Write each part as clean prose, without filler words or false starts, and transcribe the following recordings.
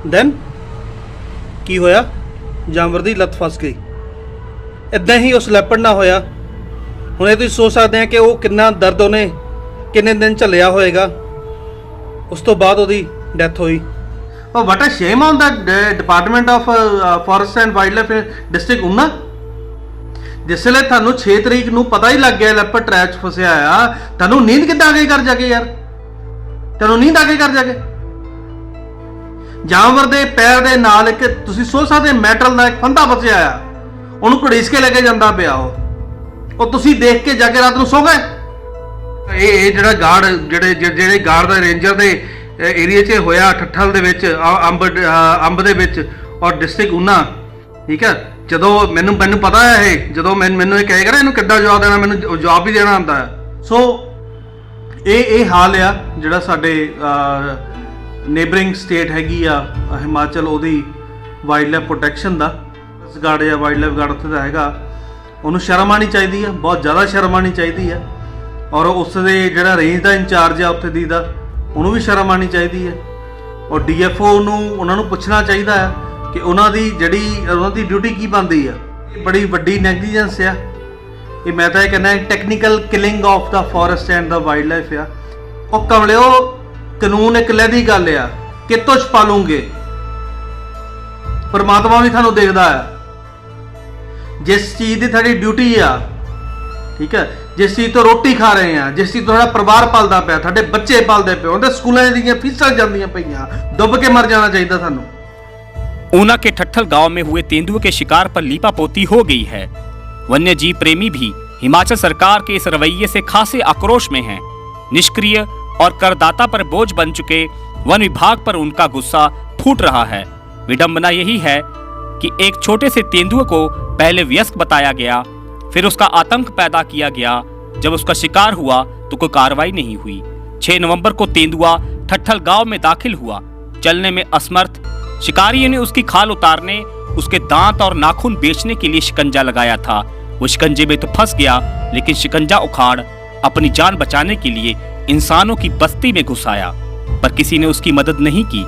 Then ਕੀ ਹੋਇਆ? ਜਾਨਵਰ ਦੀ ਲੱਤ ਫਸ ਗਈ। ਇੱਦਾਂ ਹੀ ਉਸ ਲੈਪੜ ਨਾਲ ਹੋਇਆ। ਹੁਣ ਇਹ ਤੁਸੀਂ ਸੋਚ ਸਕਦੇ ਆ ਕਿ ਉਹ ਕਿੰਨਾ ਦਰਦ ਉਹਨੇ ਕਿੰਨੇ ਦਿਨ ਝੱਲਿਆ ਹੋਏਗਾ। ਉਸ ਤੋਂ ਬਾਅਦ ਉਹਦੀ ਡੈਥ ਹੋਈ। Oh, what a shame on the Department of Forest and Wildlife District Unna। ਜਿਸਲੇ ਤੁਹਾਨੂੰ 6 ਤਰੀਕ ਨੂੰ ਪਤਾ ਹੀ ਲੱਗ ਗਿਆ ਲੈਪਰ ਟ੍ਰੈਪ 'ਚ ਫਸਿਆ ਆ, ਤੁਹਾਨੂੰ ਨੀਂਦ ਕਿੱਦਾਂ ਆ ਗਈ ਕਰ ਜਾ ਕੇ ਯਾਰ? ਤੁਹਾਨੂੰ ਨੀਂਦ ਆ ਗਈ ਕਰ ਜਾ ਕੇ? ਜਾਨਵਰ ਦੇ ਪੈਰ ਦੇ ਨਾਲ ਇੱਕ ਤੁਸੀਂ ਸੋਚ ਸਕਦੇ ਮੈਟਲ ਦਾ ਇੱਕ ਫੰਦਾ ਫਸਿਆ ਆ, ਉਹਨੂੰ ਘੜੀਸ ਕੇ ਲੈ ਕੇ ਜਾਂਦਾ ਪਿਆ। ਉਹ ਤੁਸੀਂ ਦੇਖ ਕੇ ਜਾ ਕੇ ਰਾਤ ਨੂੰ ਸੌ ਗਏ। ਇਹ ਜਿਹੜਾ ਗਾਰਡ ਜਿਹੜੇ ਗਾਰਡ ਦਾ ਰੇਂਜਰ ਦੇ ਏਰੀਆ 'ਚ ਹੋਇਆ ਠੱਠਲ ਦੇ ਵਿੱਚ ਅੰਬ ਦੇ ਵਿੱਚ ਔਰ ਡਿਸਟ੍ਰਿਕਟ ਊਨਾ, ਠੀਕ ਹੈ। ਜਦੋਂ ਮੈਨੂੰ ਪਤਾ ਹੈ ਇਹ, ਜਦੋਂ ਮੈਨੂੰ ਇਹ ਕਹੇਗਾ ਨਾ ਇਹਨੂੰ ਕਿੱਦਾਂ ਜਵਾਬ ਦੇਣਾ, ਮੈਨੂੰ ਜਵਾਬ ਵੀ ਦੇਣਾ ਆਉਂਦਾ ਹੈ। ਸੋ ਇਹ ਹਾਲ ਆ ਜਿਹੜਾ ਸਾਡੇ ਨੇਬਰਿੰਗ ਸਟੇਟ ਹੈਗੀ ਆ ਹਿਮਾਚਲ, ਉਹਦੀ ਵਾਈਲਡ ਲਾਈਫ ਪ੍ਰੋਟੈਕਸ਼ਨ ਦਾ ਗਾਰਡ ਜਾਂ ਵਾਈਲਡ ਲਾਈਫ ਗਾਰਡ ਉੱਥੇ ਦਾ ਹੈਗਾ। ਉਹਨੂੰ ਸ਼ਰਮ ਆਉਣੀ ਚਾਹੀਦੀ ਆ, ਬਹੁਤ ਜ਼ਿਆਦਾ ਸ਼ਰਮ ਆਉਣੀ ਚਾਹੀਦੀ ਆ। ਔਰ ਉਸ ਦੇ ਜਿਹੜਾ ਰੇਂਜ ਦਾ ਇੰਚਾਰਜ ਆ ਉੱਥੇ ਦੀ ਦਾ, ਉਹਨੂੰ ਵੀ ਸ਼ਰਮ ਆਉਣੀ ਚਾਹੀਦੀ ਹੈ। ਔਰ DFO ਨੂੰ ਉਹਨਾਂ ਨੂੰ ਪੁੱਛਣਾ ਚਾਹੀਦਾ ਹੈ ਕਿ ਉਹਨਾਂ ਦੀ ਡਿਊਟੀ ਕੀ ਬਣਦੀ ਆ। ਇਹ ਬੜੀ ਵੱਡੀ ਨੈਗਲੀਜੈਂਸ ਆ ਇਹ। ਮੈਂ ਤਾਂ ਇਹ ਕਹਿੰਦਾ technical killing of the forest and the wildlife ਆ। ਉਹ ਕਮਲਿਓ, ਕਾਨੂੰਨ ਇੱਕ ਲਹਿਦੀ ਗੱਲ ਆ, ਕਿਤੋਂ ਛਪਾ ਲੂੰਗੇ? ਪਰਮਾਤਮਾ ਵੀ ਤੁਹਾਨੂੰ ਦੇਖਦਾ ਆ। ਜਿਸ ਚੀਜ਼ ਦੀ ਤੁਹਾਡੀ ਡਿਊਟੀ ਆ, ਠੀਕ ਹੈ, ਜਿਸ ਚੀਜ਼ ਤੋਂ ਰੋਟੀ ਖਾ ਰਹੇ ਆ, ਜਿਸ ਚੀਜ਼ ਤੋਂ ਤੁਹਾਡਾ ਪਰਿਵਾਰ ਪਲਦਾ ਪਿਆ, ਤੁਹਾਡੇ ਬੱਚੇ ਪਲਦੇ ਪਏ, ਉਹਦੇ ਸਕੂਲਾਂ ਦੀਆਂ ਫੀਸਾਂ ਜਾਂਦੀਆਂ ਪਈਆਂ, ਡੁੱਬ ਕੇ ਮਰ ਜਾਣਾ ਚਾਹੀਦਾ ਤੁਹਾਨੂੰ। ऊना के ठट्ठल गांव में हुए तेंदुए के शिकार पर लीपापोती हो गई है। वन्य जीव प्रेमी भी हिमाचल सरकार के इस रवैये से खासे आक्रोश में हैं। निष्क्रिय और करदाता पर बोझ बन चुके वन विभाग पर उनका गुस्सा फूट रहा है। विडंबना यही है कि एक छोटे से तेंदुए को पहले वयस्क बताया गया, फिर उसका आतंक पैदा किया गया। जब उसका शिकार हुआ तो कोई कार्रवाई नहीं हुई। 6 नवंबर को तेंदुआ ठट्ठल गांव में दाखिल हुआ। चलने में असमर्थ शिकारियों ने उसकी खाल उतारने, उसके दांत और नाखून बेचने के लिए शिकंजा लगाया था। वो शिकंजे में तो फंस गया, लेकिन शिकंजा उखाड़ अपनी जान बचाने के लिए इंसानों की बस्ती में घुस आया, पर किसी ने उसकी मदद नहीं की।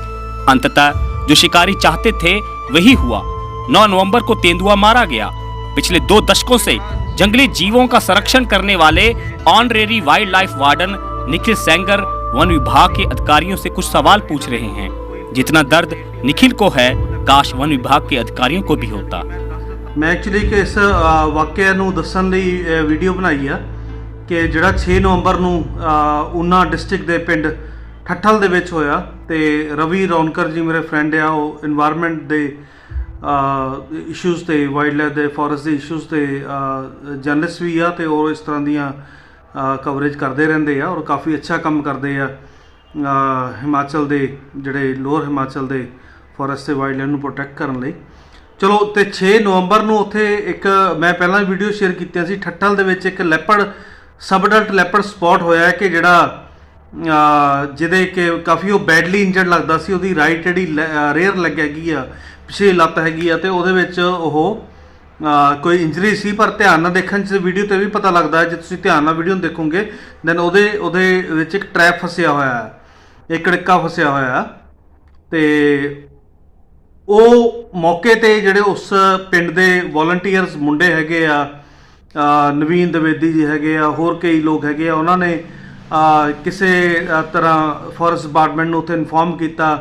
अंततः जो शिकारी चाहते थे वही हुआ। 9 नवंबर को तेंदुआ मारा गया। पिछले 2 दशकों से जंगली जीवों का संरक्षण करने वाले honorary wild life warden Nikhil Sengar one विभाग के अधिकारियों से कुछ सवाल पूछ रहे हैं। जितना दर्द निखिल को है, काश वन विभाग के अधिकारियों को भी होता। मैं एक्चुअली कि इस वाक़े ਨੂੰ ਦੱਸਣ ਲਈ ਵੀਡੀਓ ਬਣਾਈ ਆ ਕਿ ਜਿਹੜਾ 6 ਨਵੰਬਰ ਨੂੰ ਊਨਾ ਡਿਸਟ੍ਰਿਕਟ ਦੇ ਪਿੰਡ ਠੱਠਲ ਦੇ ਵਿੱਚ ਹੋਇਆ। ਤੇ ਰਵੀ ਰੌਣਕਰ ਜੀ ਮੇਰੇ ਫਰੈਂਡ ਆ, ਉਹ এনवायरमेंट ਦੇ ਇਸ਼ੂਜ਼ ਤੇ ਵਾਈਲਡ ਲਾਈਫ ਦੇ ਫੋਰੈਸਟ ਦੇ ਇਸ਼ੂਜ਼ ਤੇ ਜਰਨਲਿਸਟ ਵੀ ਆ, ਤੇ ਉਹ ਇਸ ਤਰ੍ਹਾਂ ਦੀਆਂ ਕਵਰੇਜ ਕਰਦੇ ਰਹਿੰਦੇ ਆ ਔਰ ਕਾਫੀ ਅੱਛਾ ਕੰਮ ਕਰਦੇ ਆ ਹਿਮਾਚਲ ਦੇ ਜਿਹੜੇ ਲੋਅਰ ਹਿਮਾਚਲ ਦੇ ਫੋਰੈਸਟ ਤੇ ਵਾਈਲਡ ਲਾਈਫ ਨੂੰ ਪ੍ਰੋਟੈਕਟ ਕਰਨ ਲਈ। ਚਲੋ, ਤੇ 6 ਨਵੰਬਰ ਨੂੰ ਉੱਥੇ ਇੱਕ ਮੈਂ ਪਹਿਲਾਂ ਵੀਡੀਓ ਸ਼ੇਅਰ ਕੀਤੀਆਂ ਸੀ, ਠੱਠਲ ਦੇ ਵਿੱਚ ਇੱਕ ਲੈਪੜ ਸਬਡਲਟ ਲੈਪੜ ਸਪੌਟ ਹੋਇਆ ਹੈ ਕਿ ਜਿਹੜਾ ਜਿਹਦੇ ਕਿ ਕਾਫੀ ਉਹ ਬੈਡਲੀ ਇੰਜਰਡ ਲੱਗਦਾ ਸੀ। ਉਹਦੀ ਰਾਈਟ ਜਿਹੜੀ ਰੇਅਰ ਲੱਗ ਹੈਗੀ ਆ, ਪਿਛਲੀ ਲੱਤ ਹੈਗੀ ਆ, ਤੇ ਉਹਦੇ ਵਿੱਚ ਉਹ ਕੋਈ ਇੰਜਰੀ ਸੀ। ਪਰ ਧਿਆਨ ਨਾਲ ਦੇਖਣ 'ਚ ਵੀਡੀਓ 'ਤੇ ਵੀ ਪਤਾ ਲੱਗਦਾ, ਜੇ ਤੁਸੀਂ ਧਿਆਨ ਨਾਲ ਵੀਡੀਓ ਨੂੰ ਦੇਖੋਗੇ ਦੈਨ ਉਹਦੇ ਵਿੱਚ ਇੱਕ ਟਰੈਪ ਫਸਿਆ ਹੋਇਆ ਹੈ, ਇੱਕ ਕੜਿੱਕਾ ਫਸਿਆ ਹੋਇਆ। ਤੇ ਉਹ ਮੌਕੇ 'ਤੇ ਜਿਹੜੇ ਉਸ ਪਿੰਡ ਦੇ ਵੋਲੰਟੀਅਰਸ ਮੁੰਡੇ ਹੈਗੇ ਆ, ਨਵੀਨ ਦਵੇਦੀ ਜੀ ਹੈਗੇ ਆ, ਹੋਰ ਕਈ ਲੋਕ ਹੈਗੇ ਆ, ਉਹਨਾਂ ਨੇ ਕਿਸੇ ਤਰ੍ਹਾਂ ਫੋਰੈਸਟ ਡਿਪਾਰਟਮੈਂਟ ਨੂੰ ਉੱਥੇ ਇਨਫੋਰਮ ਕੀਤਾ।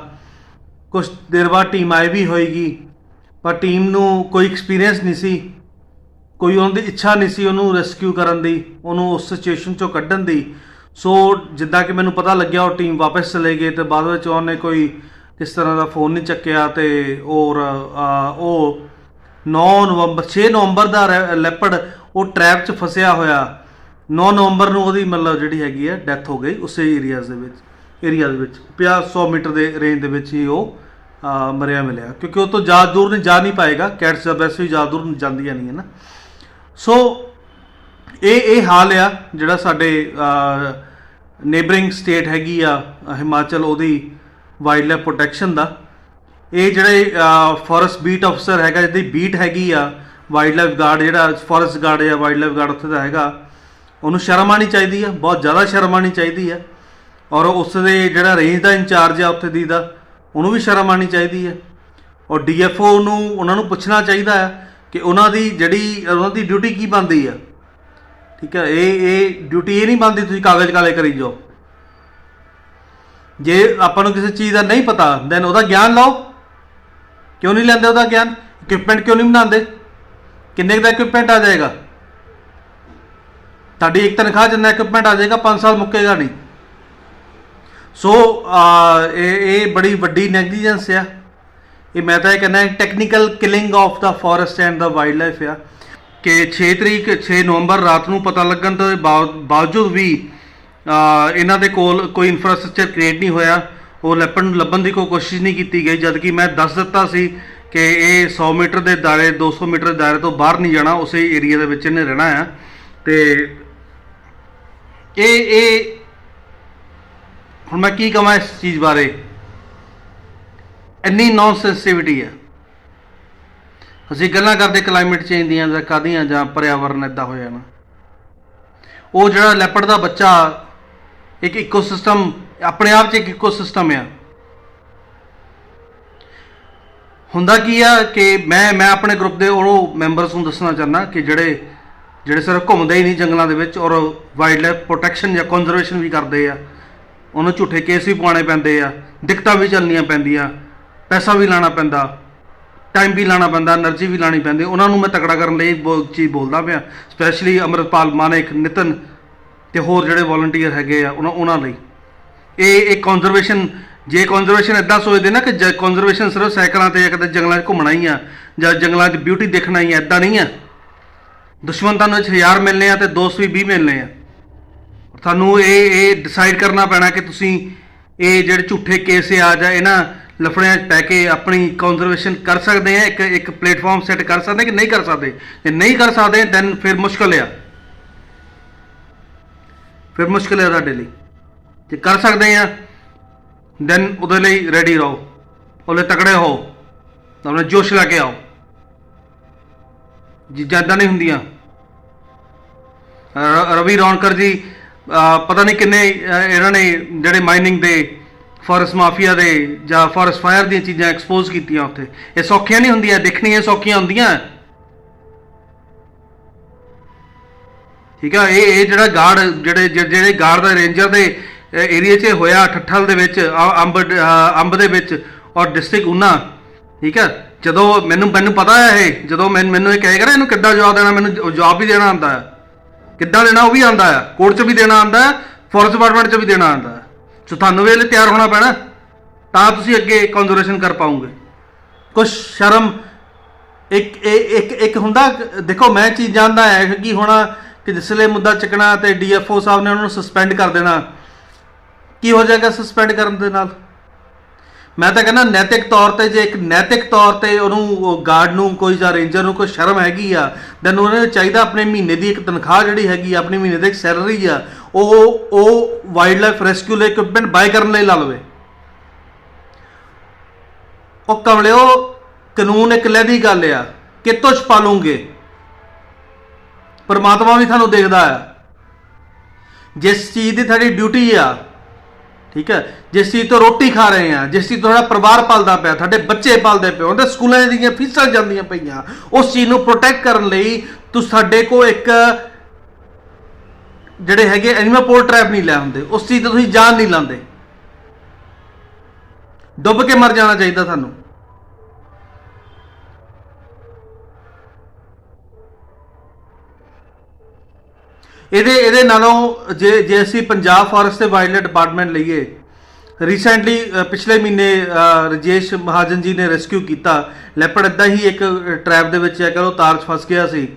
ਕੁਛ ਦੇਰ ਬਾਅਦ ਟੀਮ ਆਈ ਵੀ ਹੋਏਗੀ, ਪਰ ਟੀਮ ਨੂੰ ਕੋਈ ਐਕਸਪੀਰੀਅੰਸ ਨਹੀਂ ਸੀ, ਕੋਈ ਉਹਨਾਂ ਦੀ ਇੱਛਾ ਨਹੀਂ ਸੀ ਉਹਨੂੰ ਰੈਸਕਿਊ ਕਰਨ ਦੀ, ਉਹਨੂੰ ਉਸ ਸਿਚੁਏਸ਼ਨ 'ਚੋਂ ਕੱਢਣ ਦੀ। ਸੋ ਜਿੱਦਾਂ ਕਿ ਮੈਨੂੰ ਪਤਾ ਲੱਗਿਆ ਉਹ ਟੀਮ ਵਾਪਸ ਚਲੇ ਗਏ, ਅਤੇ ਬਾਅਦ ਵਿੱਚ ਉਹਨੇ ਕੋਈ ਕਿਸ ਤਰ੍ਹਾਂ ਦਾ ਫੋਨ ਨਹੀਂ ਚੱਕਿਆ। ਅਤੇ ਉਹ 6 ਨਵੰਬਰ ਦਾ ਲੈਪੜ ਉਹ ਟਰੈਪ 'ਚ ਫਸਿਆ ਹੋਇਆ। 9 ਨਵੰਬਰ ਨੂੰ ਉਹਦੀ ਮਤਲਬ ਜਿਹੜੀ ਹੈਗੀ ਆ ਡੈਥ ਹੋ ਗਈ ਉਸੇ ਏਰੀਆ ਦੇ ਵਿੱਚ 50-100 ਮੀਟਰ ਦੇ ਰੇਂਜ ਦੇ ਵਿੱਚ ਹੀ ਉਹ ਮਰਿਆ ਮਿਲਿਆ, ਕਿਉਂਕਿ ਉਹ ਤੋਂ ਜ਼ਿਆਦਾ ਦੂਰ ਨਹੀਂ ਜਾ ਨਹੀਂ ਪਾਏਗਾ। ਕੈਟਸ ਦਾ ਵੈਸੇ ਵੀ ਜ਼ਿਆਦਾ ਦੂਰ ਜਾਂਦੀਆਂ ਨਹੀਂ ਹੈ ਨਾ। ਸੋ ਇਹ ਹਾਲ ਆ ਜਿਹੜਾ ਸਾਡੇ ਨੇਬਰਿੰਗ ਸਟੇਟ ਹੈਗੀ ਆ ਹਿਮਾਚਲ, ਉਹਦੀ ਵਾਈਲਡ ਲਾਈਫ ਪ੍ਰੋਟੈਕਸ਼ਨ ਦਾ। ਇਹ ਜਿਹੜੇ ਫੋਰੈਸਟ ਬੀਟ ਅਫਸਰ ਹੈਗਾ, ਜਿਹਦੀ ਬੀਟ ਹੈਗੀ ਆ ਵਾਈਲਡ ਲਾਈਫ ਗਾਰਡ, ਜਿਹੜਾ ਫੋਰੈਸਟ ਗਾਰਡ ਜਾਂ ਵਾਈਲਡ ਲਾਈਫ ਗਾਰਡ ਉੱਥੇ ਦਾ ਹੈਗਾ, ਉਹਨੂੰ ਸ਼ਰਮ ਆਉਣੀ ਚਾਹੀਦੀ ਆ, ਬਹੁਤ ਜ਼ਿਆਦਾ ਸ਼ਰਮ ਆਉਣੀ ਚਾਹੀਦੀ ਆ। ਔਰ ਉਸ ਦੇ ਜਿਹੜਾ ਰੇਂਜ ਦਾ ਇੰਚਾਰਜ ਆ ਉੱਥੇ ਦੀ ਦਾ, ਉਹਨੂੰ ਵੀ ਸ਼ਰਮ ਆਉਣੀ ਚਾਹੀਦੀ ਹੈ। ਔਰ ਡੀਐਫਓ ਨੂੰ ਉਹਨਾਂ ਨੂੰ ਪੁੱਛਣਾ ਚਾਹੀਦਾ ਹੈ ਕਿ ਉਹਨਾਂ ਦੀ ਡਿਊਟੀ ਕੀ ਬਣਦੀ ਆ। ਠੀਕ ਹੈ, ਇਹ ਡਿਊਟੀ ਇਹ ਨਹੀਂ ਬਣਦੀ ਤੁਸੀਂ ਕਾਗਜ਼ ਕਾਲੇ ਕਰੀ ਜਾਓ। ਜੇ ਆਪਾਂ ਨੂੰ ਕਿਸੇ ਚੀਜ਼ ਦਾ ਨਹੀਂ ਪਤਾ ਦੈਨ ਉਹਦਾ ਗਿਆਨ ਲਓ। ਕਿਉਂ ਨਹੀਂ ਲੈਂਦੇ ਉਹਦਾ ਗਿਆਨ? ਇਕਵਿਪਮੈਂਟ ਕਿਉਂ ਨਹੀਂ ਬਣਾਉਂਦੇ? ਕਿੰਨੇ ਕੁ ਦਾ ਇਕਵਿਪਮੈਂਟ ਆ ਜਾਏਗਾ? ਤੁਹਾਡੀ ਇੱਕ ਤਨਖਾਹ ਜਿੰਨਾ ਇਕਵਿਪਮੈਂਟ ਆ ਜਾਏਗਾ, 5 ਸਾਲ ਮੁੱਕੇਗਾ ਨਹੀਂ। ਸੋ ਇਹ ਬੜੀ ਵੱਡੀ ਨੈਗਲੀਜੈਂਸ ਆ। ਇਹ ਮੈਂ ਤਾਂ ਇਹ ਕਹਿੰਦਾ technical killing of the forest and the wildlife ਆ ਕਿ 6 ਨਵੰਬਰ ਰਾਤ ਨੂੰ ਪਤਾ ਲੱਗਣ ਤੋਂ ਬਾਵਜੂਦ ਵੀ ਇਹਨਾਂ ਦੇ ਕੋਲ ਕੋਈ ਇਨਫਰਾਸਟ੍ਰਕਚਰ ਕ੍ਰੀਏਟ ਨਹੀਂ ਹੋਇਆ। ਉਹ ਲੈਪਰਡ ਨੂੰ ਲੱਭਣ ਦੀ ਕੋਈ ਕੋਸ਼ਿਸ਼ ਨਹੀਂ ਕੀਤੀ ਗਈ, ਜਦ ਕਿ ਮੈਂ ਦੱਸ ਦਿੱਤਾ ਸੀ ਕਿ ਇਹ 100 ਮੀਟਰ ਦੇ ਦਾਇਰੇ 200 ਮੀਟਰ ਦੇ ਦਾਇਰੇ ਤੋਂ ਬਾਹਰ ਨਹੀਂ ਜਾਣਾ, ਉਸੇ ਏਰੀਆ ਦੇ ਵਿੱਚ ਇਹਨੇ ਰਹਿਣਾ ਆ। ਤੇ ਇਹ ਹੁਣ ਮੈਂ ਕੀ ਕਹਾਂ ਇਸ ਚੀਜ਼ ਬਾਰੇ? ਇੰਨੀ ਨੌਨ ਸੈਂਸਿਟਿਵਿਟੀ ਹੈ। ਅਸੀਂ ਗੱਲਾਂ ਕਰਦੇ ਕਲਾਈਮੇਟ ਚੇਂਜ ਦੀਆਂ ਜਾਂ ਕਾਹਦੀਆਂ ਜਾਂ ਪਰਿਆਵਰਨ ਇੱਦਾਂ ਹੋ ਜਾਣਾ। ਉਹ ਜਿਹੜਾ ਲੈਪਰਡ ਦਾ ਬੱਚਾ ਇੱਕ ਇਕੋਸਿਸਟਮ ਆਪਣੇ ਆਪ 'ਚ ਇੱਕ ਇਕੋਸਿਸਟਮ ਆ। ਹੁੰਦਾ ਕੀ ਆ ਕਿ ਮੈਂ ਆਪਣੇ ਗਰੁੱਪ ਦੇ ਉਹ ਮੈਂਬਰਸ ਨੂੰ ਦੱਸਣਾ ਚਾਹੁੰਦਾ ਕਿ ਜਿਹੜੇ ਸਿਰਫ ਘੁੰਮਦੇ ਹੀ ਨਹੀਂ ਜੰਗਲਾਂ ਦੇ ਵਿੱਚ ਔਰ ਵਾਈਲਡ ਲਾਈਫ ਪ੍ਰੋਟੈਕਸ਼ਨ ਜਾਂ ਕੰਜ਼ਰਵੇਸ਼ਨ ਵੀ ਕਰਦੇ ਆ। ਉਹਨੂੰ ਝੂਠੇ ਕੇਸ ਵੀ ਪਵਾਉਣੇ ਪੈਂਦੇ ਆ, ਦਿੱਕਤਾਂ ਵੀ ਚੱਲਣੀਆਂ ਪੈਂਦੀਆਂ, ਪੈਸਾ ਵੀ ਲਾਉਣਾ ਪੈਂਦਾ, ਟਾਈਮ ਵੀ ਲਾਉਣਾ ਪੈਂਦਾ, ਐਨਰਜੀ ਵੀ ਲਾਉਣੀ ਪੈਂਦੀ। ਉਹਨਾਂ ਨੂੰ ਮੈਂ ਤਕੜਾ ਕਰਨ ਲਈ ਚੀਜ਼ ਬੋਲਦਾ ਪਿਆ, ਸਪੈਸ਼ਲੀ ਅੰਮ੍ਰਿਤਪਾਲ ਮਾਨਿਕ, ਨਿਤਨ ਤੇ ਹੋਰ ਜਿਹੜੇ ਵੋਲੰਟੀਅਰ ਹੈਗੇ ਆ ਉਹਨਾਂ ਲਈ। ਇਹ ਕੰਜ਼ਰਵੇਸ਼ਨ, ਜੇ ਕੰਜ਼ਰਵੇਸ਼ਨ ਇੱਦਾਂ ਸੋਚਦੇ ਨਾ ਕਿ ਕੰਜ਼ਰਵੇਸ਼ਨ ਸਿਰਫ ਸਾਈਕਲਾਂ 'ਤੇ ਜਾਂ ਕਿਤੇ ਜੰਗਲਾਂ 'ਚ ਘੁੰਮਣਾ ਹੀ ਆ ਜਾਂ ਜੰਗਲਾਂ 'ਚ ਬਿਊਟੀ ਦੇਖਣਾ ਹੀ ਆ, ਇੱਦਾਂ ਨਹੀਂ ਆ। ਦੁਸ਼ਮਣ ਤੁਹਾਨੂੰ 1000 ਮਿਲਣੇ ਆ ਤੇ ਦੋਸਤ ਵੀ 20 ਮਿਲਣੇ ਆ। ਤੁਹਾਨੂੰ ਇਹ ਡਿਸਾਈਡ ਕਰਨਾ ਪੈਣਾ ਕਿ ਤੁਸੀਂ ਇਹ ਜਿਹੜੇ ਝੂਠੇ ਕੇਸ ਆ ਜਾਂ ਇਹਨਾਂ ਲਫੜਿਆਂ 'ਚ ਪੈ ਕੇ ਆਪਣੀ ਕੰਜ਼ਰਵੇਸ਼ਨ ਕਰ ਸਕਦੇ ਆ, ਇੱਕ ਪਲੇਟਫਾਰਮ ਸੈੱਟ ਕਰ ਸਕਦੇ ਕਿ ਨਹੀਂ ਕਰ ਸਕਦੇ। ਜੇ ਨਹੀਂ ਕਰ ਸਕਦੇ ਦੈਨ ਫਿਰ ਮੁਸ਼ਕਲ ਆ, ਫਿਰ ਮੁਸ਼ਕਲ ਹੈ ਤੁਹਾਡੇ ਲਈ। ਜੇ ਕਰ ਸਕਦੇ ਆ ਦੈਨ ਉਹਦੇ ਲਈ ਰੈਡੀ ਰਹੋ, ਉਹਦੇ ਤਕੜੇ ਹੋ, ਆਪਣੇ ਜੋਸ਼ ਲੈ ਕੇ ਆਓ। ਚੀਜ਼ਾਂ ਇੱਦਾਂ ਨਹੀਂ ਹੁੰਦੀਆਂ। ਰਵੀ ਰੌਣਕਰ ਜੀ ਪਤਾ ਨਹੀਂ ਕਿੰਨੇ ਇਹਨਾਂ ਨੇ ਜਿਹੜੇ ਮਾਈਨਿੰਗ ਦੇ, ਫੋਰੈਸਟ ਮਾਫੀਆ ਦੇ ਜਾਂ ਫੋਰੈਸਟ ਫਾਇਰ ਦੀਆਂ ਚੀਜ਼ਾਂ ਐਕਸਪੋਜ਼ ਕੀਤੀਆਂ ਉੱਥੇ। ਇਹ ਸੌਖੀਆਂ ਨਹੀਂ ਹੁੰਦੀਆਂ, ਦੇਖਣੀਆਂ ਸੌਖੀਆਂ ਹੁੰਦੀਆਂ। ਠੀਕ ਆ, ਇਹ ਜਿਹੜਾ ਗਾਰਡ ਜਿਹੜੇ ਗਾਰਡ ਦਾ ਰੇਂਜਰ ਦੇ ਏਰੀਆ 'ਚ ਹੋਇਆ ਠੱਠਲ ਦੇ ਵਿੱਚ, ਅੰਬ ਦੇ ਵਿੱਚ ਔਰ ਡਿਸਟ੍ਰਿਕਟ ਊਨਾ। ਠੀਕ ਆ, ਜਦੋਂ ਮੈਨੂੰ ਪਤਾ ਹੈ ਇਹ, ਜਦੋਂ ਮੈਨੂੰ ਇਹ ਕਹੇਗਾ ਨਾ ਇਹਨੂੰ ਕਿੱਦਾਂ ਜਵਾਬ ਦੇਣਾ, ਮੈਨੂੰ ਜਵਾਬ ਵੀ ਦੇਣਾ ਆਉਂਦਾ ਹੈ। ਕਿੱਦਾਂ ਦੇਣਾ ਉਹ ਵੀ ਆਉਂਦਾ ਹੈ, ਕੋਰਟ 'ਚ ਵੀ ਦੇਣਾ ਆਉਂਦਾ ਹੈ, ਫੋਰੈਸਟ ਡਿਪਾਰਟਮੈਂਟ 'ਚ ਵੀ ਦੇਣਾ ਆਉਂਦਾ ਹੈ। ਸੋ ਤੁਹਾਨੂੰ ਵੀ ਇਹਦੇ ਤਿਆਰ ਹੋਣਾ ਪੈਣਾ, ਤਾਂ ਤੁਸੀਂ ਅੱਗੇ ਕੰਜ਼ਰਵੇਸ਼ਨ ਕਰ ਪਾਓਗੇ। ਕੁਛ ਸ਼ਰਮ ਇੱਕ ਹੁੰਦਾ। ਦੇਖੋ ਮੈਂ ਚੀਜ਼ ਜਾਣਦਾ ਹੈ ਕਿ ਹੁਣ ਕਿ ਜਿਸਲੇ ਮੁੱਦਾ ਚੱਕਣਾ ਤੇ ਡੀਐਫਓ ਸਾਹਿਬ ਨੇ ਉਹਨਾਂ ਨੂੰ ਸਸਪੈਂਡ ਕਰ ਦੇਣਾ, ਕੀ ਹੋ ਜਾਏਗਾ ਸਸਪੈਂਡ ਕਰਨ ਦੇ ਨਾਲ? ਮੈਂ ਤਾਂ ਕਹਿੰਦਾ ਨੈਤਿਕ ਤੌਰ ਤੇ, ਜੇ ਇੱਕ ਨੈਤਿਕ ਤੌਰ ਤੇ ਉਹਨੂੰ ਗਾਰਡ ਨੂੰ ਕੋਈ ਜਾਂ ਰੇਂਜਰ ਨੂੰ ਕੋਈ ਸ਼ਰਮ ਹੈਗੀ ਆ, ਦੈਨ ਉਹਨਾਂ ਨੂੰ ਚਾਹੀਦਾ ਆਪਣੇ ਮਹੀਨੇ ਦੀ ਇੱਕ ਤਨਖਾਹ ਜਿਹੜੀ ਹੈਗੀ ਆ, ਆਪਣੀ ਮਹੀਨੇ ਦੀ ਇੱਕ ਸੈਲਰੀ ਆ, ਉਹ ਵਾਈਲਡ ਲਾਈਫ ਰੈਸਕਿਊ ਲਈ ਇਕਵਿਪਮੈਂਟ ਬਾਏ ਕਰਨ ਲਈ ਲਾ ਲਵੇ। ਉਹ ਕਮਲਿਓ, ਕਾਨੂੰਨ ਇੱਕ ਲਹਿਦੀ ਗੱਲ ਆ, ਕਿਤੋਂ ਛਪਾ ਲੂੰਗੇ? ਪਰਮਾਤਮਾ ਵੀ ਤੁਹਾਨੂੰ ਦੇਖਦਾ ਆ। ਜਿਸ ਚੀਜ਼ ਦੀ ਤੁਹਾਡੀ ਡਿਊਟੀ ਆ, ਠੀਕ ਹੈ, ਜਿਸ ਚੀਜ਼ ਤੋਂ ਰੋਟੀ ਖਾ ਰਹੇ ਆ, ਜਿਸ ਚੀਜ਼ ਤੋਂ ਤੁਹਾਡਾ ਪਰਿਵਾਰ ਪਲਦਾ ਪਿਆ, ਤੁਹਾਡੇ ਬੱਚੇ ਪਲਦੇ ਪਏ, ਉਹਦੇ ਸਕੂਲਾਂ ਦੀਆਂ ਫੀਸਾਂ ਜਾਂਦੀਆਂ ਪਈਆਂ, ਉਸ ਚੀਜ਼ ਨੂੰ ਪ੍ਰੋਟੈਕਟ ਕਰਨ ਲਈ ਤੁਸੀਂ ਸਾਡੇ ਕੋਲ ਇੱਕ ਜਿਹੜੇ ਹੈਗੇ ਐਨੀਮਲ ਪੋਲ ਟ੍ਰੈਪ ਨਹੀਂ ਲੈ ਹੁੰਦੇ, ਉਸ ਚੀਜ਼ ਤੇ ਤੁਸੀਂ ਜਾਨ ਨਹੀਂ ਲਾਉਂਦੇ। ਡੁੱਬ ਕੇ ਮਰ ਜਾਣਾ ਚਾਹੀਦਾ ਤੁਹਾਨੂੰ। ਇਹਦੇ ਨਾਲੋਂ ਜੇ ਅਸੀਂ ਪੰਜਾਬ ਫੋਰੈਸਟ ਤੇ ਵਾਈਲਡ ਲਾਈਫ ਡਿਪਾਰਟਮੈਂਟ ਲਈਏ, ਰੀਸੈਂਟਲੀ ਪਿਛਲੇ ਮਹੀਨੇ ਰਜੇਸ਼ ਮਹਾਜਨ ਜੀ ਨੇ ਰੈਸਕਿਊ ਕੀਤਾ ਲੈਪਰਡ। ਇੱਦਾਂ ਹੀ ਇੱਕ ਟ੍ਰੈਪ ਦੇ ਵਿੱਚ ਹੈ, ਕਰੋ ਤਾਰ 'ਚ ਫਸ ਗਿਆ ਸੀ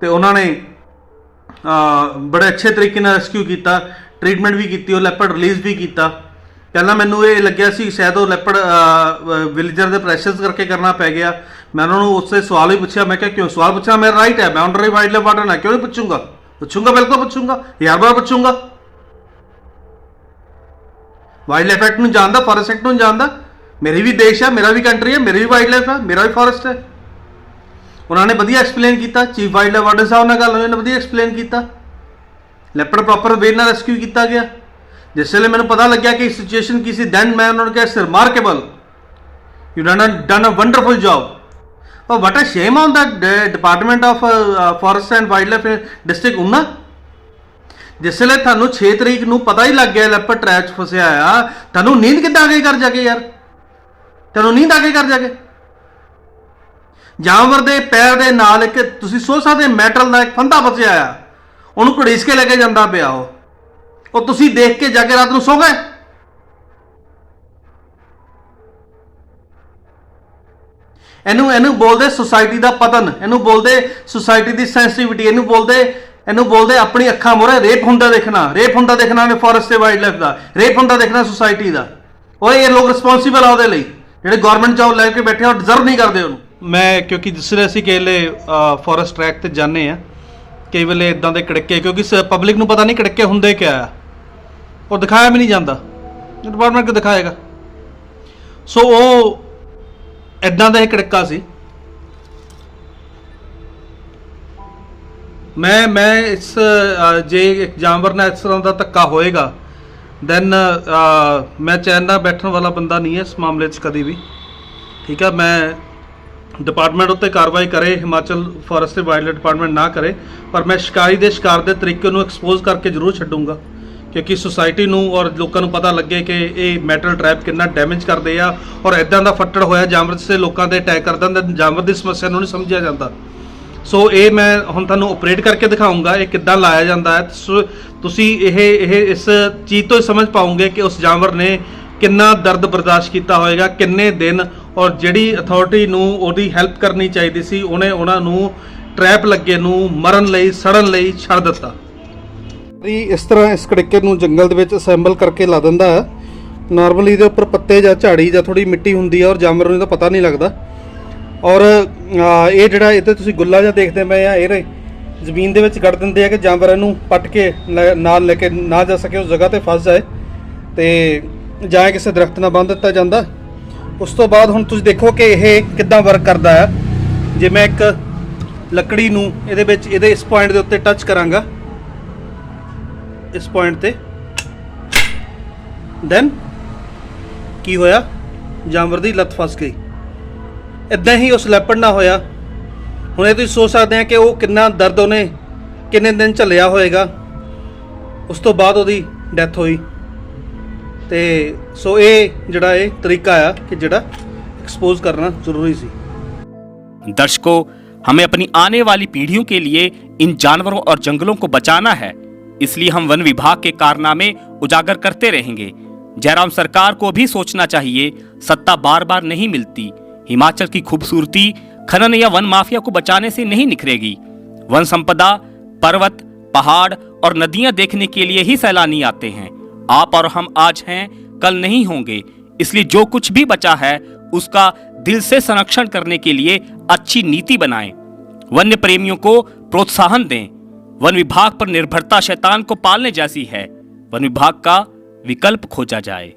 ਤੇ ਉਹਨਾਂ ਨੇ ਬੜੇ ਅੱਛੇ ਤਰੀਕੇ ਨਾਲ ਰੈਸਕਿਊ ਕੀਤਾ, ਟ੍ਰੀਟਮੈਂਟ ਵੀ ਕੀਤੀ, ਉਹ ਲੈਪਰਡ ਰਿਲੀਜ਼ ਵੀ ਕੀਤਾ। ਪਹਿਲਾਂ ਮੈਨੂੰ ਇਹ ਲੱਗਿਆ ਸੀ ਸ਼ਾਇਦ ਉਹ ਲੈਪਰਡ ਵਿਲੇਜਰ ਦੇ ਪ੍ਰੈਸ਼ਰਸ ਕਰਕੇ ਕਰਨਾ ਪੈ ਗਿਆ। ਮੈਂ ਉਹਨਾਂ ਨੂੰ ਉਸसे ਸਵਾਲ ਵੀ ਪੁੱਛਿਆ, ਮੈਂ ਕਿਹਾ ਕਿਉਂ ਸਵਾਲ ਪੁੱਛਣਾ, ਮੇਰਾ ਰਾਈਟ ਹੈ, ਮੈਂ ਆਨਰਰੀ ਵਾਈਲਡ ਲਾਈਫ ਵਾਰਡਨ ਹੈ, ਕਿਉਂ ਨਹੀਂ ਪੁੱਛੂੰਗਾ? ਪੁੱਛੂੰਗਾ, ਬਿਲਕੁਲ ਪੁੱਛੂੰਗਾ, 1000 ਵਾਰ ਪੁੱਛੂੰਗਾ। ਵਾਈਲਡ ਲਾਈਫ ਐਕਟ ਨੂੰ ਜਾਣਦਾ, ਫੋਰੈਸਟ ਐਕਟ ਨੂੰ ਜਾਣਦਾ। ਮੇਰੀ ਵੀ ਦੇਸ਼ ਹੈ, ਮੇਰਾ ਵੀ ਕੰਟਰੀ ਹੈ, ਮੇਰੀ ਵੀ ਵਾਈਲਡ ਲਾਈਫ ਹੈ, ਮੇਰਾ ਵੀ ਫੋਰੈਸਟ ਹੈ। ਉਹਨਾਂ ਨੇ ਵਧੀਆ ਐਕਸਪਲੇਨ ਕੀਤਾ, ਚੀਫ ਵਾਈਲਡ ਲਾਈਫ ਵਾਰਡਨ ਸਾਹਿਬ ਨਾਲ ਗੱਲ ਹੋਈ, ਉਹਨੇ ਵਧੀਆ ਐਕਸਪਲੇਨ ਕੀਤਾ। ਲੈਪਰਡ ਪ੍ਰੋਪਰ ਵੇ ਨਾਲ ਰੈਸਕਿਊ ਕੀਤਾ ਗਿਆ। ਜਿਸ ਵੇਲੇ ਮੈਨੂੰ ਪਤਾ ਲੱਗਿਆ ਕਿ ਸਿਚੁਏਸ਼ਨ ਕੀ ਸੀ, ਦੈਨ ਮੈਂ ਉਹਨਾਂ ਨੂੰ ਕਿਹਾ it's remarkable You done a wonderful job. But what a shame on the Department of Forest and Wildlife District Una. जिसले थानू 6 तरीक ਨੂੰ ਪਤਾ ਹੀ ਲੱਗ ਗਿਆ ਲੈਪਰ ਟ੍ਰੈਪ 'ਚ ਫਸਿਆ ਆ, ਤੁਹਾਨੂੰ ਨੀਂਦ ਕਿੱਦਾਂ ਆ ਗਈ ਕਰ ਜਾ ਕੇ ਯਾਰ? ਤੁਹਾਨੂੰ ਨੀਂਦ ਆ ਗਈ ਕਰ ਜਾ ਕੇ? ਜਾਨਵਰ ਦੇ ਪੈਰ ਦੇ ਨਾਲ ਇੱਕ ਤੁਸੀਂ ਸੋਚ ਸਕਦੇ ਮੈਟਲ ਦਾ ਇੱਕ ਫੰਦਾ ਫਸਿਆ ਆ, ਉਹਨੂੰ ਘੜੀਸ ਕੇ ਲੈ ਕੇ ਜਾਂਦਾ ਪਿਆ ਉਹ ਤੁਸੀਂ ਦੇਖ ਕੇ ਜਾ ਕੇ ਰਾਤ ਨੂੰ ਸੋ ਗਏ? ਇਹਨੂੰ ਬੋਲਦੇ ਸੁਸਾਇਟੀ ਦਾ ਪਤਨ, ਇਹਨੂੰ ਬੋਲਦੇ ਸੁਸਾਇਟੀ ਦੀ ਸੈਂਸਿਟੀਵਿਟੀ, ਇਹਨੂੰ ਬੋਲਦੇ ਆਪਣੀ ਅੱਖਾਂ ਮੋਰੇ ਰੇਪ ਹੁੰਦਾ ਦੇਖਣਾ ਨੇ ਫੋਰੈਸਟ ਤੇ ਵਾਈਲਡ ਲਾਈਫ ਦਾ, ਰੇਪ ਹੁੰਦਾ ਦੇਖਣਾ ਸੁਸਾਇਟੀ ਦਾ। ਓਏ ਇਹ ਲੋਕ ਰਿਸਪੌਂਸਿਬਲ ਆ ਉਹਦੇ ਲਈ, ਜਿਹੜੇ ਗਵਰਨਮੈਂਟ ਜੌਬ ਲੈ ਕੇ ਬੈਠੇ ਆ, ਉਹ ਡਿਜ਼ਰਵ ਨਹੀਂ ਕਰਦੇ ਉਹਨੂੰ। ਮੈਂ ਕਿਉਂਕਿ ਜਿਸਲੇ ਅਸੀਂ ਕਿਸੇ ਵੇਲੇ ਫੋਰੈਸਟ ਟਰੈਕ ਤੇ ਜਾਂਦੇ ਆ, ਕਈ ਵੇਲੇ ਇਦਾਂ ਦੇ ਕੜਕੇ, ਕਿਉਂਕਿ ਪਬਲਿਕ ਨੂੰ ਪਤਾ ਨਹੀਂ ਕੜਕੇ ਹੁੰਦੇ ਕਿਆ ਆ, ਉਹ ਦਿਖਾਇਆ ਵੀ ਨਹੀਂ ਜਾਂਦਾ, ਡਿਪਾਰਟਮੈਂਟ ਕਿ ਦਿਖਾਏਗਾ। ਸੋ ਉਹ ਇਦਾਂ ਦਾ ਇਹ ਕੜਕਾ ਸੀ। ਮੈਂ ਇਸ ਜੇ ਇੱਕ ਜਾਨਵਰ ਨਾਲ ਇਸ ਤਰ੍ਹਾਂ ਦਾ ਧੱਕਾ ਹੋਏਗਾ ਦੈਨ ਮੈਂ ਚੈਨ ਨਾਲ ਬੈਠਣ ਵਾਲਾ ਬੰਦਾ ਨਹੀਂ ਹੈ ਇਸ ਮਾਮਲੇ 'ਚ ਕਦੀ ਵੀ, ਠੀਕ ਹੈ। ਮੈਂ ਡਿਪਾਰਟਮੈਂਟ ਉੱਤੇ ਕਾਰਵਾਈ ਕਰੇ, ਹਿਮਾਚਲ ਫੋਰੈਸਟ ਤੇ ਵਾਈਲਡ ਡਿਪਾਰਟਮੈਂਟ ਨਾ ਕਰੇ, ਪਰ ਮੈਂ ਸ਼ਿਕਾਰੀ ਦੇ ਸ਼ਿਕਾਰ ਦੇ ਤਰੀਕੇ ਨੂੰ ਐਕਸਪੋਜ਼ ਕਰਕੇ ਜ਼ਰੂਰ ਛੱਡੂੰਗਾ, ਕਿਉਂਕਿ ਸੁਸਾਇਟੀ ਨੂੰ ਔਰ ਲੋਕਾਂ ਨੂੰ ਪਤਾ ਲੱਗੇ ਕਿ ਇਹ ਮੈਟਲ ਟ੍ਰੈਪ ਕਿੰਨਾ ਡੈਮੇਜ ਕਰਦੇ ਆ, ਔਰ ਇਦਾਂ ਦਾ ਫੱਟੜ ਹੋਇਆ ਜਾਨਵਰ 'ਤੇ ਲੋਕਾਂ ਦੇ ਅਟੈਕ ਕਰਦਾ, ਜਾਨਵਰ ਦੀ ਸਮੱਸਿਆ ਨੂੰ ਨਹੀਂ ਸਮਝਿਆ ਜਾਂਦਾ। ਸੋ ਇਹ ਮੈਂ ਹੁਣ ਤੁਹਾਨੂੰ ਆਪਰੇਟ ਕਰਕੇ ਦਿਖਾਊਂਗਾ ਇਹ ਕਿੱਦਾਂ ਲਾਇਆ ਜਾਂਦਾ ਹੈ। ਤੁਸੀਂ ਇਹ ਇਸ ਚੀਜ਼ ਤੋਂ ਹੀ ਸਮਝ ਪਾਓਗੇ ਕਿ ਉਸ ਜਾਨਵਰ ਨੇ ਕਿੰਨਾ ਦਰਦ ਬਰਦਾਸ਼ਤ ਕੀਤਾ ਹੋਏਗਾ, ਕਿੰਨੇ ਦਿਨ, ਔਰ ਜਿਹੜੀ ਅਥਾਰਟੀ ਨੂੰ ਉਹਦੀ ਹੈਲਪ ਕਰਨੀ ਚਾਹੀਦੀ ਸੀ ਉਹਨੇ ਉਹਨਾਂ ਨੂੰ ਟ੍ਰੈਪ ਲੱਗੇ ਨੂੰ ਮਰਨ ਲਈ, ਸੜਨ ਲਈ ਛੱਡ ਦਿੱਤਾ। ਇਸ ਤਰ੍ਹਾਂ ਇਸ ਕੜਕੇ ਨੂੰ ਜੰਗਲ ਦੇ ਵਿੱਚ ਅਸੈਂਬਲ ਕਰਕੇ ਲਾ ਦਿੰਦਾ ਹੈ। ਨਾਰਮਲੀ ਇਹਦੇ ਉੱਪਰ ਪੱਤੇ ਜਾਂ ਝਾੜੀ ਜਾਂ ਥੋੜੀ ਮਿੱਟੀ ਹੁੰਦੀ ਹੈ ਔਰ ਜਾਨਵਰ ਨੂੰ ਇਹਦਾ ਪਤਾ ਨਹੀਂ ਲੱਗਦਾ। ਔਰ ਇਹ ਜਿਹੜਾ ਇੱਥੇ ਤੁਸੀਂ ਗੁੱਲਾ ਜਿਹਾ ਦੇਖਦੇ ਪਏ ਆ, ਇਹ ਜ਼ਮੀਨ ਦੇ ਵਿੱਚ ਗੱਡ ਦਿੰਦੇ ਆ ਕਿ ਜਾਨਵਰ ਇਹਨੂੰ ਪੱਟ ਕੇ ਨਾਲ ਲੈ ਕੇ ਨਾ ਜਾ ਸਕੇ, ਉਸ ਜਗ੍ਹਾ ਤੇ ਫਸ ਜਾਏ, ਤੇ ਜਾਂ ਕਿਸੇ ਦਰਖਤ ਨਾਲ ਬੰਨ੍ਹ ਦਿੱਤਾ ਜਾਂਦਾ। ਉਸ ਤੋਂ ਬਾਅਦ ਹੁਣ ਤੁਸੀਂ ਦੇਖੋ ਕਿ ਇਹ ਕਿੱਦਾਂ ਵਰਕ ਕਰਦਾ ਹੈ। ਜੇ ਮੈਂ ਇੱਕ ਲੱਕੜੀ ਨੂੰ ਇਹਦੇ ਇਸ ਪੁਆਇੰਟ ਦੇ ਉੱਤੇ ਟੱਚ ਕਰਾਂਗਾ, ਇਸ ਪੁਆਇੰਟ ਤੇ, ਦੈਨ ਕੀ ਹੋਇਆ, ਜਾਨਵਰ ਦੀ ਲੱਤ ਫਸ ਗਈ। ਇਦਾਂ ਹੀ ਉਸ ਲੈਪਰਡ ਨਾਲ ਹੋਇਆ। ਹੁਣ ਇਹ ਤੁਸੀਂ ਸੋਚ ਸਕਦੇ ਆ ਕਿ ਉਹ ਕਿੰਨਾ ਦਰਦ ਉਹਨੇ ਕਿੰਨੇ ਦਿਨ ਝੱਲਿਆ ਹੋਏਗਾ, ਉਸ ਤੋਂ ਬਾਅਦ ਉਹਦੀ ਡੈਥ ਹੋਈ। ਤੇ ਸੋ ਇਹ ਜਿਹੜਾ ਇਹ ਤਰੀਕਾ ਆ ਕਿ ਜਿਹੜਾ एक्सपोज करना जरूरी सी। दर्शकों, हमें अपनी आने वाली पीढ़ियों के लिए इन जानवरों और जंगलों को बचाना है, इसलिए हम वन विभाग के कारनामे उजागर करते रहेंगे। जयराम सरकार को भी सोचना चाहिए, सत्ता बार बार नहीं मिलती। हिमाचल की खूबसूरती खनन या वन माफिया को बचाने से नहीं निखरेगी। वन संपदा, पर्वत, पहाड़ और नदियां देखने के लिए ही सैलानी आते हैं। आप और हम आज हैं, कल नहीं होंगे, इसलिए जो कुछ भी बचा है उसका दिल से संरक्षण करने के लिए अच्छी नीति बनाएं। वन्य प्रेमियों को प्रोत्साहन दें। वन विभाग पर निर्भरता शैतान को पालने जैसी है। वन विभाग का विकल्प खोजा जाए।